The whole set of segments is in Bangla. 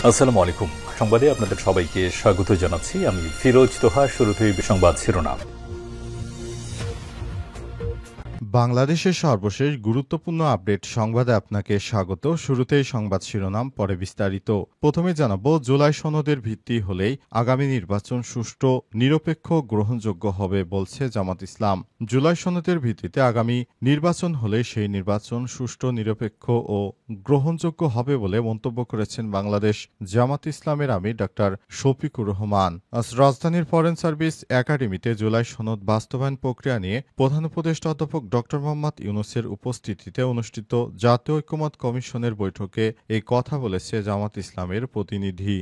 আসসালামু আলাইকুম। সংবাদে আপনাদের সবাইকে স্বাগত জানাচ্ছি। আমি ফিরোজ তোহা। শুরুতেই সংবাদ শিরোনাম। বাংলাদেশের সর্বশেষ গুরুত্বপূর্ণ আপডেট সংবাদে আপনাকে স্বাগত। শুরুতেই সংবাদ শিরোনাম, পরে বিস্তারিত। প্রথমে জানাবো, জুলাই সনদের ভিত্তি হলেই আগামী নির্বাচন সুষ্ঠু, নিরপেক্ষ, গ্রহণযোগ্য হবে বলছে জামাত ইসলাম। জুলাই সনদের ভিত্তিতে আগামী নির্বাচন হলে সেই নির্বাচন সুষ্ঠু, নিরপেক্ষ ও গ্রহণযোগ্য হবে বলে মন্তব্য করেছেন বাংলাদেশ জামাত ইসলামের আমির ডাক্তার শফিকুর রহমান। আজ রাজধানীর ফরেন সার্ভিস একাডেমিতে জুলাই সনদ বাস্তবায়ন প্রক্রিয়া নিয়ে প্রধান উপদেষ্টা অধ্যাপক ড মোহাম্মদ ইউনূসের উপস্থিতিতে অনুষ্ঠিত জাতীয় ঐকমত্য কমিশনের বৈঠকে এই কথা বলেছে জামাত ইসলামের প্রতিনিধি।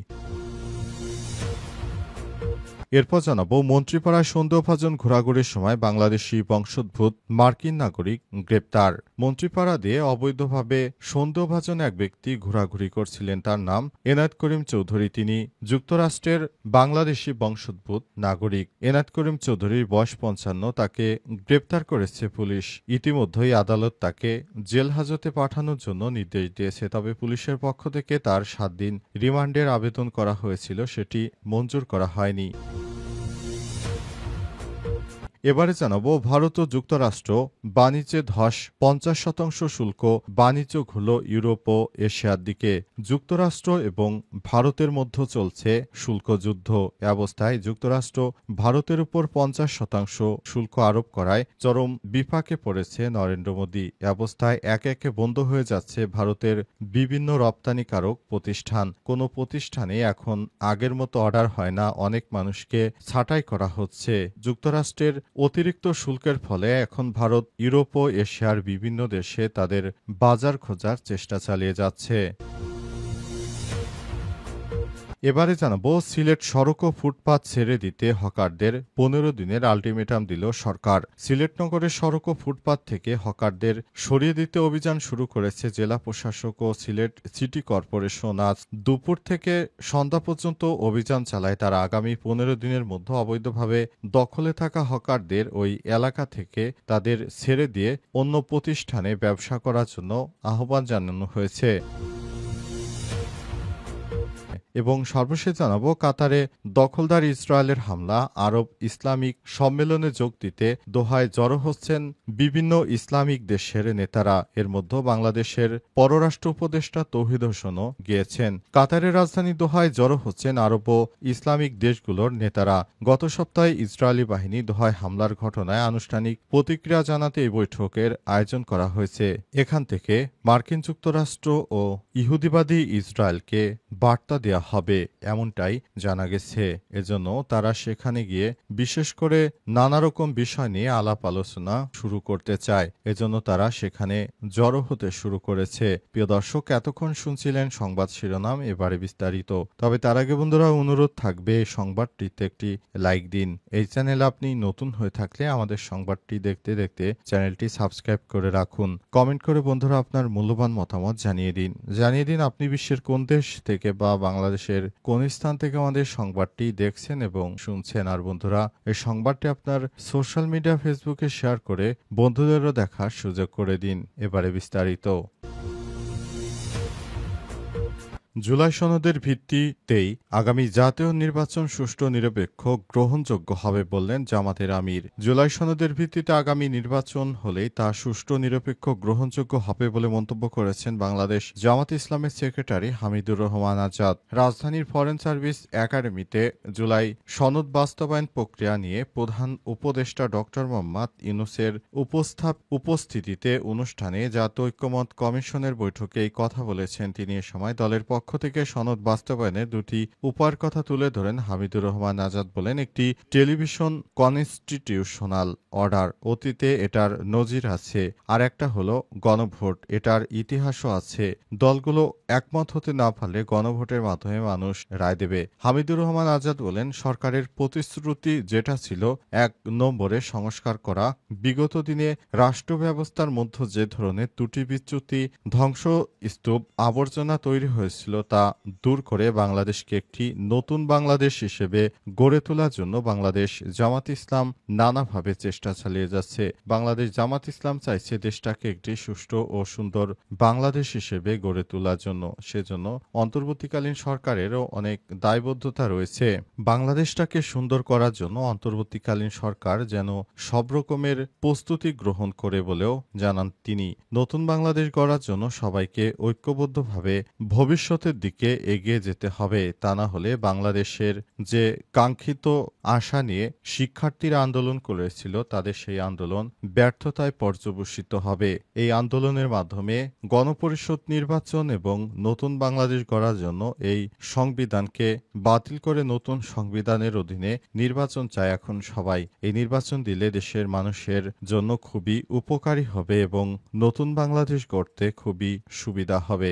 এরপর জানাবো, মন্ত্রীপাড়ায় সন্দেহভাজন ঘোরাঘুরির সময় বাংলাদেশি বংশোদ্ভূত মার্কিন নাগরিক গ্রেপ্তার। মন্ত্রীপাড়া দিয়ে অবৈধভাবে সন্দেহভাজন এক ব্যক্তি ঘোরাঘুরি করছিলেন। তার নাম এনায়েত করিম চৌধুরী। তিনি যুক্তরাষ্ট্রের বাংলাদেশি বংশোদ্ভূত নাগরিক। এনায়েত করিম চৌধুরীর বয়স ৫৫। তাকে গ্রেপ্তার করেছে পুলিশ। ইতিমধ্যেই আদালত তাকে জেল হাজতে পাঠানোর জন্য নির্দেশ দিয়েছে। তবে পুলিশের পক্ষ থেকে তার ৭ দিন রিমান্ডের আবেদন করা হয়েছিল, সেটি মঞ্জুর করা হয়নি। এবারে জানাবো, ভারত ও যুক্তরাষ্ট্র বাণিজ্যে ধস, ৫০% শুল্ক বাণিজ্য হল ইউরোপ ও এশিয়ার দিকে। যুক্তরাষ্ট্র এবং ভারতের মধ্যে চলছে শুল্ক যুদ্ধ। এ অবস্থায় যুক্তরাষ্ট্র ভারতের উপর ৫০% শুল্ক আরোপ করায় চরম বিপাকে পড়েছে নরেন্দ্র মোদী। এ অবস্থায় একে একে বন্ধ হয়ে যাচ্ছে ভারতের বিভিন্ন রপ্তানিকারক প্রতিষ্ঠান। কোনো প্রতিষ্ঠানে এখন আগের মতো অর্ডার হয় না, অনেক মানুষকে ছাঁটাই করা হচ্ছে। যুক্তরাষ্ট্রের অতিরিক্ত শুল্কের ফলে এখন ভারত ইউরোপ ও এশিয়ার বিভিন্ন দেশে তাদের বাজার খোঁজার চেষ্টা চালিয়ে যাচ্ছে। এবারে জানাবো, সিলেট সড়ক ও ফুটপাত ছেড়ে দিতে হকারদের ১৫ দিনের আলটিমেটাম দিল সরকার। সিলেট নগরের সড়ক ও ফুটপাত থেকে হকারদের সরিয়ে দিতে অভিযান শুরু করেছে জেলা প্রশাসক ও সিলেট সিটি কর্পোরেশন। আজ দুপুর থেকে সন্ধ্যা পর্যন্ত অভিযান চালায় তারা। আগামী ১৫ দিনের মধ্যে অবৈধভাবে দখলে থাকা হকারদের ওই এলাকা থেকে তাদের ছেড়ে দিয়ে অন্য প্রতিষ্ঠানে ব্যবসা করার জন্য আহ্বান জানানো হয়েছে। এবং সর্বশেষ জানাবো, কাতারে দখলদার ইসরায়েলের হামলা, আরব ইসলামিক সম্মেলনে যোগ দিতে দোহায় জড়ো হচ্ছেন বিভিন্ন ইসলামিক দেশের নেতারা। এর মধ্যে বাংলাদেশের পররাষ্ট্র উপদেষ্টা তৌহিদ হোসেনও গিয়েছেন। কাতারের রাজধানী দোহায় জড়ো হচ্ছেন আরব ও ইসলামিক দেশগুলোর নেতারা। গত সপ্তাহে ইসরায়েলি বাহিনী দোহায় হামলার ঘটনায় আনুষ্ঠানিক প্রতিক্রিয়া জানাতে এই বৈঠকের আয়োজন করা হয়েছে। এখান থেকে মার্কিন যুক্তরাষ্ট্র ও ইহুদিবাদী ইসরায়েলকে বার্তা দেওয়া হবে, এমনটাই জানা গেছে। এজন্য তারা সেখানে গিয়ে বিশেষ করে নানা রকম বিষয় নিয়ে আলাপ আলোচনা শুরু করতে চায়। এজন্য তারা সেখানে জড়ো হতে শুরু করেছে। প্রিয় দর্শক, এতক্ষণ শুনছিলেন সংবাদ শিরোনাম, এবারে বিস্তারিত। তবে তার আগে বন্ধুরা, অনুরোধ থাকবে সংবাদটিতে একটি লাইক দিন। এই চ্যানেলে আপনি নতুন হয়ে থাকলে আমাদের সংবাদটি দেখতে দেখতে চ্যানেলটি সাবস্ক্রাইব করে রাখুন। কমেন্ট করে বন্ধুরা আপনার মূল্যবান মতামত জানিয়ে দিন। আপনি বিশ্বের কোন দেশ থেকে বা বাংলাদেশের কোন স্থান থেকে আমাদের সংবাদটি দেখছেন এবং শুনছেন। আর বন্ধুরা, এই সংবাদটি আপনার সোশ্যাল মিডিয়া ফেসবুকে শেয়ার করে বন্ধুদেরও দেখার সুযোগ করে দিন। এবারে বিস্তারিত। জুলাই সনদের ভিত্তিতেই আগামী জাতীয় নির্বাচন সুষ্ঠু, নিরপেক্ষ, গ্রহণযোগ্য হবে বললেন জামাতের আমির। জুলাই সনদের ভিত্তিতে আগামী নির্বাচন হলেই তা সুষ্ঠু, নিরপেক্ষ, গ্রহণযোগ্য হবে বলে মন্তব্য করেছেন বাংলাদেশ জামাত ইসলামের সেক্রেটারি হামিদুর রহমান আজাদ। রাজধানীর ফরেন সার্ভিস একাডেমিতে জুলাই সনদ বাস্তবায়ন প্রক্রিয়া নিয়ে প্রধান উপদেষ্টা ড মোহাম্মদ ইউনূসের উপস্থিতিতে অনুষ্ঠানে জাতীয় ঐকমত্য কমিশনের বৈঠকে এই কথা বলেছেন তিনি। এ সময় দলের পক্ষ থেকে সনদ বাস্তবায়নের দুটি উপায়ের কথা তুলে ধরেন হামিদুর রহমান আজাদ। বলেন, একটি টেলিভিশন কনস্টিটিউশনাল অর্ডার, অতীতে এটার নজির আছে। আর একটা হলো গণভোট, এটার ইতিহাসও আছে। দলগুলো একমত হতে না পারলে গণভোটের মাধ্যমে মানুষ রায় দেবে। হামিদুর রহমান আজাদ বলেন, সরকারের প্রতিশ্রুতি যেটা ছিল ১ নম্বরে সংস্কার করা। বিগত দিনে রাষ্ট্র ব্যবস্থার মধ্যে যে ধরনের ত্রুটি বিচ্যুতি, ধ্বংসস্তূপ, আবর্জনা তৈরি হয়েছিল হয়েছিল তা দূর করে বাংলাদেশকে একটি নতুন বাংলাদেশ হিসেবে গড়ে তোলার জন্য বাংলাদেশ জামাত ইসলাম নানাভাবে চেষ্টা চালিয়ে যাচ্ছে। বাংলাদেশ জামাত ইসলাম চাইছে দেশটাকে একটি সুষ্ঠু ও সুন্দর বাংলাদেশ হিসেবে গড়ে তোলার জন্য। সেজন্য অন্তর্বর্তীকালীন সরকারেরও অনেক দায়বদ্ধতা রয়েছে। বাংলাদেশটাকে সুন্দর করার জন্য অন্তর্বর্তীকালীন সরকার যেন সব রকমের প্রস্তুতি গ্রহণ করে বলেও জানান তিনি। নতুন বাংলাদেশ গড়ার জন্য সবাইকে ঐক্যবদ্ধভাবে ভবিষ্যতের দিকে এগিয়ে যেতে হবে। তা না হলে বাংলাদেশের যে কাঙ্ক্ষিত আশা নিয়ে শিক্ষার্থীরা আন্দোলন করেছিল তাদের সেই আন্দোলন ব্যর্থতায় পর্যবসিত হবে। এই আন্দোলনের মাধ্যমে গণপরিষদ নির্বাচন এবং নতুন বাংলাদেশ গড়ার জন্য এই সংবিধানকে বাতিল করে নতুন সংবিধানের অধীনে নির্বাচন চায় এখন সবাই। এই নির্বাচন দিলে দেশের মানুষের জন্য খুবই উপকারী হবে এবং নতুন বাংলাদেশ গড়তে খুবই সুবিধা হবে।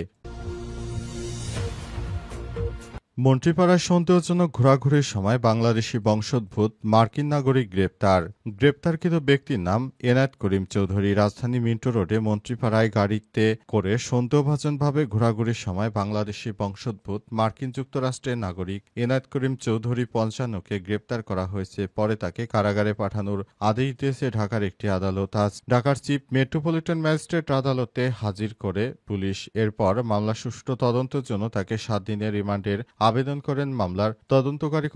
মন্ত্রীপাড়ায় সন্দেহজনক ঘোরাঘুরির সময় বাংলাদেশি বংশোদ্ভূত মার্কিন নাগরিক গ্রেপ্তার। গ্রেপ্তারকৃত ব্যক্তির নাম এনায়েত করিম চৌধুরী। রাজধানী মিন্টো রোডে মন্ত্রীপাড়ায় গাড়িতে করে সন্দেহভাজনভাবে ঘোরাঘুরির সময় বাংলাদেশি বংশোদ্ভূত মার্কিন যুক্তরাষ্ট্রের নাগরিক এনায়েত করিম চৌধুরী ৫৫কে গ্রেপ্তার করা হয়েছে। পরে তাকে কারাগারে পাঠানোর আদেশ দিয়েছে ঢাকার একটি আদালত। আজ ঢাকার চিফ মেট্রোপলিটন ম্যাজিস্ট্রেট আদালতে হাজির করে পুলিশ। এরপর মামলা সুষ্ঠু তদন্তের জন্য তাকে ৭ দিনের রিমান্ডের আবেদন করেন মামলার তদন্তকারী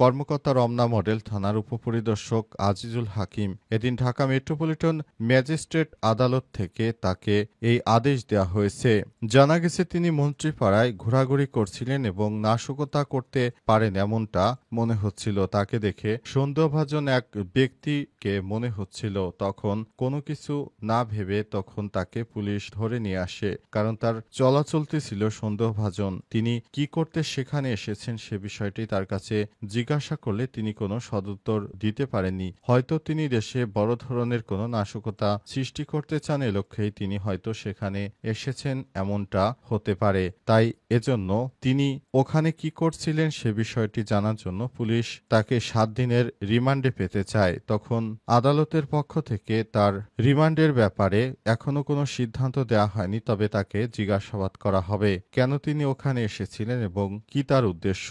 কর্মকর্তা রমনা মডেল থানার উপপরিদর্শক আজিজুল হাকিম। এদিন ঢাকা মেট্রোপলিটন ম্যাজিস্ট্রেট আদালত থেকে তাকে এই আদেশ দেওয়া হয়েছে। জানা গেছে তিনি মন্ত্রীপাড়ায় ঘোরাঘুরি করছিলেন এবং নাশকতা করতে পারেন এমনটা মনে হচ্ছিল। তাকে দেখে সন্দেহভাজন এক ব্যক্তিকে মনে হচ্ছিল। তখন কোনো কিছু না ভেবে তখন তাকে পুলিশ ধরে নিয়ে আসে, কারণ তার চলাচলতি ছিল সন্দেহভাজন। তিনি কি করতে সেখানে এসেছেন সে বিষয়টি তার কাছে জিজ্ঞাসা করলে তিনি কোনো সদুত্তর দিতে পারেননি। হয়তো তিনি দেশে বড় ধরনের কোনো নাশকতা সৃষ্টি করতে চান, এ লক্ষ্যেই তিনি হয়তো সেখানে এসেছেন এমনটা হতে পারে। তাই এজন্য তিনি ওখানে কি করছিলেন সে বিষয়টি জানার জন্য পুলিশ তাকে ৭ দিনের রিমান্ডে পেতে চায়। তখন আদালতের পক্ষ থেকে তার রিমান্ডের ব্যাপারে এখনো কোনো সিদ্ধান্ত দেওয়া হয়নি, তবে তাকে জিজ্ঞাসাবাদ করা হবে কেন তিনি ওখানে এসেছিলেন এবং কি তার উদ্দেশ্য।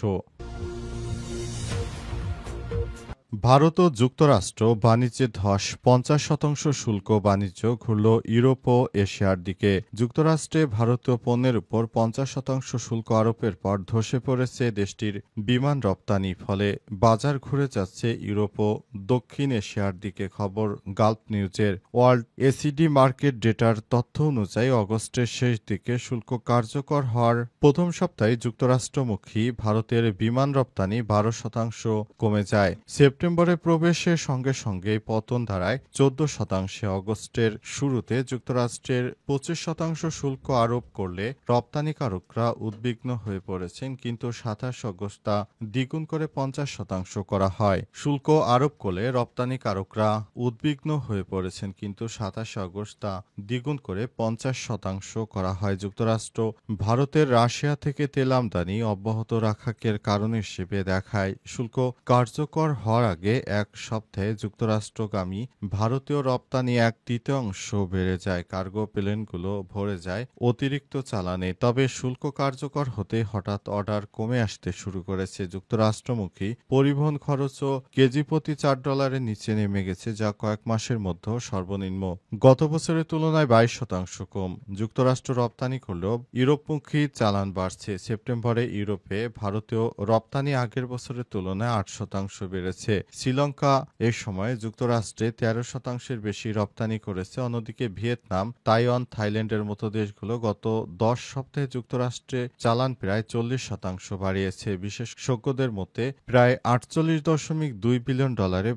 ভারত ও যুক্তরাষ্ট্র বাণিজ্যে ধস, ৫০% শুল্ক বাণিজ্য ঘুরল ইউরোপ ও এশিয়ার দিকে। যুক্তরাষ্ট্রে ভারতীয় পণ্যের উপর ৫০% শুল্ক আরোপের পর ধসে পড়েছে দেশটির বিমান রপ্তানি। ফলে বাজার ঘুরে যাচ্ছে ইউরোপ ও দক্ষিণ এশিয়ার দিকে। খবর গালফ নিউজের। ওয়ার্ল্ড এসিডি মার্কেট ডেটার তথ্য অনুযায়ী অগস্টের শেষ দিকে শুল্ক কার্যকর হওয়ার প্রথম সপ্তাহে যুক্তরাষ্ট্রমুখী ভারতের বিমান রপ্তানি ১২% কমে যায়। সেপ্টেম্বরে প্রবেশের সঙ্গে সঙ্গে পতন দাঁড়ায় ১৪%। অগস্টের শুরুতে যুক্তরাষ্ট্রের ২৫% শুল্ক আরোপ করলে রপ্তানিকারকরা উদ্বিগ্ন হয়ে পড়েছেন, কিন্তু ২৭ অগস্ট তা দ্বিগুণ করে ৫০% করা হয়। শুল্ক আরোপ করলে রপ্তানিকারকরা উদ্বিগ্ন হয়ে পড়েছেন, কিন্তু ২৭ অগস্ট তা দ্বিগুণ করে ৫০% করা হয়। যুক্তরাষ্ট্র ভারতের রাশিয়া থেকে তেল আমদানি অব্যাহত রাখাকে কারণ হিসেবে দেখায়। শুল্ক কার্যকর হওয়ার আগে এক সপ্তাহে যুক্তরাষ্ট্রগামী ভারতীয় রপ্তানি ১/৩ বেড়ে যায়। কার্গো প্লেনগুলো ভরে যায় অতিরিক্ত চালানে। তবে শুল্ক কার্যকর হতে হঠাৎ অর্ডার কমে আসতে শুরু করেছে। যুক্তরাষ্ট্রমুখী পরিবহন খরচও কেজি প্রতি $৪ নিচে নেমে গেছে, যা কয়েক মাসের মধ্যে সর্বনিম্ন। গত বছরের তুলনায় ২২% কম। যুক্তরাষ্ট্র রপ্তানি করলেও ইউরোপমুখী চালান বাড়ছে। সেপ্টেম্বরে ইউরোপে ভারতীয় রপ্তানি আগের বছরের তুলনায় ৮% বেড়েছে। শ্রীলঙ্কা এ সময় যুক্তরাষ্ট্রে ১৩%-এর বেশি রপ্তানি করেছে। অন্যদিকে ভিয়েতনাম, তাইওয়ান, থাইল্যান্ডের মতো দেশগুলো গত ১০ সপ্তাহে যুক্তরাষ্ট্রে চালান প্রায় ৪০% বাড়িয়েছে। বিশেষজ্ঞদের মতে প্রায় $৪৮.২ বিলিয়ন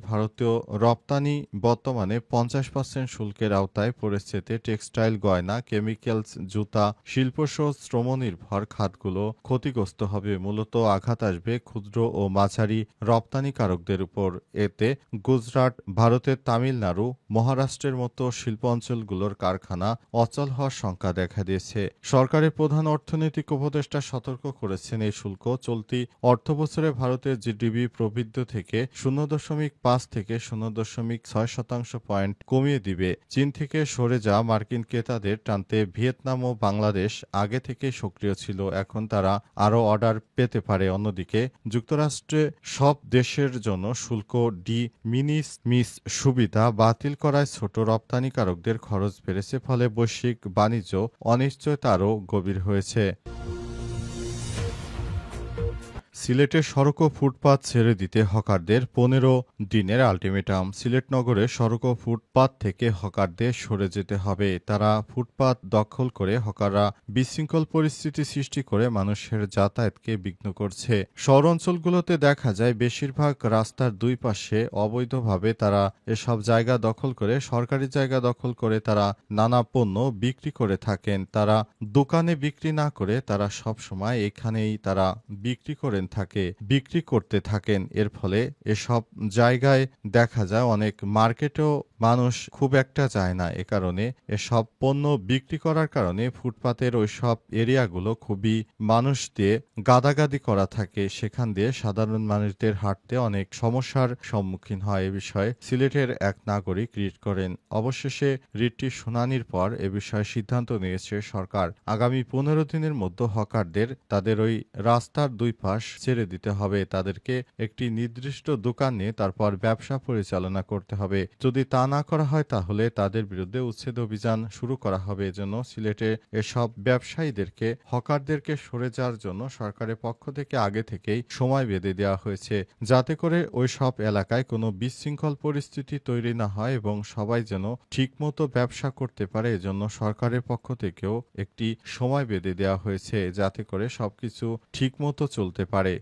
ভারতীয় রপ্তানি বর্তমানে ৫০% শুল্কের আওতায় পড়েছে। এতে টেক্সটাইল, গয়না, কেমিক্যালস, জুতা, শিল্পসহ শ্রমনির্ভর খাতগুলো ক্ষতিগ্রস্ত হবে। মূলত আঘাত আসবে ক্ষুদ্র ও মাঝারি রপ্তানিকারকদের উপর। এতে গুজরাট, ভারতের তামিলনাড়ু, মহারাষ্ট্রের মতো শিল্প অঞ্চলগুলোর কারখানা অচল হওয়ার শঙ্কা দেখা দিয়েছে। সরকারের প্রধান অর্থনৈতিক উপদেষ্টা সতর্ক করেছেন, এই শুল্ক চলতি অর্থবছরে ভারতের জিডিপি প্রবৃদ্ধি থেকে 0.5 থেকে 0.6% পয়েন্ট কমিয়ে দিবে। চীন থেকে সরে যাওয়া মার্কিন ক্রেতাদের টানতে ভিয়েতনাম ও বাংলাদেশ আগে থেকে সক্রিয় ছিল, এখন তারা আরও অর্ডার পেতে পারে। অন্যদিকে যুক্তরাষ্ট্রে সব দেশের জন্য শুল্ক ডি মিনিমিস সুবিধা বাতিল করায় ছোট রপ্তানিকারকদের খরচ বেড়েছে, ফলে বৈশ্বিক বাণিজ্য অনিশ্চয়তা আরও গভীর হয়েছে। সিলেটে সড়ক ও ফুটপাত ছেড়ে দিতে হকারদের 15 দিনের আলটিমেটাম। সিলেট নগরে সড়ক ও ফুটপাত থেকে হকারদের সরে যেতে হবে। তারা ফুটপাত দখল করে হকাররা বিশৃঙ্খল পরিস্থিতি সৃষ্টি করে মানুষের যাতায়াতকে বিঘ্ন করছে। শহর অঞ্চলগুলোতে দেখা যায় বেশিরভাগ রাস্তার দুই পাশে অবৈধভাবে তারা এসব জায়গা দখল করে, সরকারি জায়গা দখল করে তারা নানা পণ্য বিক্রি করে থাকেন। তারা দোকানে বিক্রি না করে তারা সব সময় এখানেই তারা বিক্রি করতে থাকেন। এর ফলে এসব জায়গায় দেখা যায় অনেক মার্কেটেও মানুষ খুব একটা যায় না। এ কারণে এসব পণ্য বিক্রি করার কারণে ফুটপাতের ওইসব এরিয়াগুলো খুবই মানুষ দিয়ে গাদাগাদি করা থাকে। সেখান দিয়ে সাধারণ মানুষদের হাঁটতে অনেক সমস্যার সম্মুখীন হয়। এ বিষয়ে সিলেটের এক নাগরিক রিট করেন। অবশেষে রিটটি শুনানির পর এ বিষয়ে সিদ্ধান্ত নিয়েছে সরকার। আগামী 15 দিনের মধ্যে হকারদের তাদের ওই রাস্তার দুই পাশ ছেড়ে দিতে হবে। তাদেরকে একটি নির্দিষ্ট দোকান নিয়ে তারপর ব্যবসা পরিচালনা করতে হবে। যদি তা না করা হয় তাহলে তাদের বিরুদ্ধে উচ্ছেদ অভিযান শুরু করা হবে। এজন্য সিলেটে এসব ব্যবসায়ীদেরকে হকারদেরকে সরে যাওয়ার জন্য সরকারের পক্ষ থেকে আগে থেকেই সময় বেঁধে দেওয়া হয়েছে, যাতে করে ওই সব এলাকায় কোনো বিশৃঙ্খল পরিস্থিতি তৈরি না হয় এবং সবাই যেন ঠিকমতো ব্যবসা করতে পারে। এজন্য সরকারের পক্ষ থেকেও একটি সময় বেঁধে দেওয়া হয়েছে, যাতে করে সবকিছু ঠিকমতো চলতে পারে।